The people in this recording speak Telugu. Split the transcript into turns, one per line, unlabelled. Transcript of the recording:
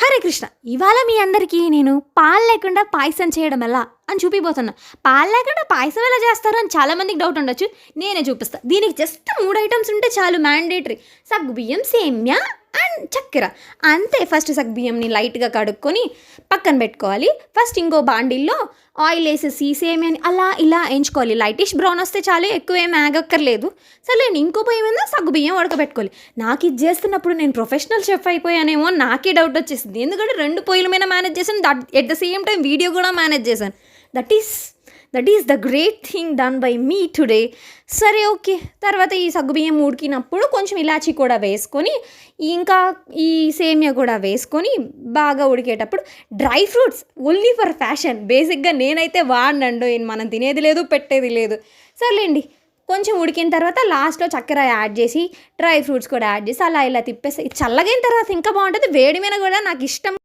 హరే కృష్ణ! ఇవాళ మీ అందరికీ నేను పాలు లేకుండా పాయసం చేయడం ఎలా అని చూపిబోతున్నా. పాలు లేకుండా పాయసం ఎలా చేస్తారు అని చాలా మందికి డౌట్ ఉండొచ్చు. నేనే చూపిస్తా. దీనికి జస్ట్ 3 ఐటెమ్స్ ఉంటే చాలు మ్యాండేటరీ. సగ్గుబియ్యం, సేమ్యా అండ్ చక్కెర. అంతే. ఫస్ట్ సగ్గుబియ్యంని లైట్‌గా కడుక్కొని పక్కన పెట్టుకోవాలి. ఫస్ట్ ఇంకో బాండిల్లో ఆయిల్ ఏసేసి సేమ్యాని అలా ఇలా ఎంచుకోవాలి. లైటిష్ బ్రౌన్ వస్తే చాలు, ఎక్కువేం ఏగక్కర్లేదు. సర్లేండి, ఇంకో పొయ్యి మీద సగ్గుబియ్యం ఉడకబెట్టుకోవాలి. నాకు ఇది చేస్తున్నప్పుడు నేను ప్రొఫెషనల్ షెఫ్ అయిపోయానేమో అని నాకే డౌట్ వచ్చేసింది. ఎందుకంటే 2 పొయ్యిల మీద మేనేజ్ చేశాను. At the same time video కూడా మేనేజ్ చేశాను. That is the great thing done by me today. సరే, ఓకే. తర్వాత ఈ సగ్గుబియ్యం ఉడికినప్పుడు కొంచెం ఇలాచీ కూడా వేసుకొని, ఇంకా ఈ సేమియా కూడా వేసుకొని బాగా ఉడికేటప్పుడు dry fruits only for fashion. బేసిక్గా నేనైతే వాడనండు, మనం తినేది లేదు, పెట్టేది లేదు. సర్లేండి, కొంచెం ఉడికిన తర్వాత లాస్ట్లో చక్కెర యాడ్ చేసి డ్రై ఫ్రూట్స్ కూడా యాడ్ చేసి అలా ఇలా తిప్పేసి చల్లగైన తర్వాత ఇంకా బాగుంటుంది. వేడి మీద కూడా నాకు ఇష్టం.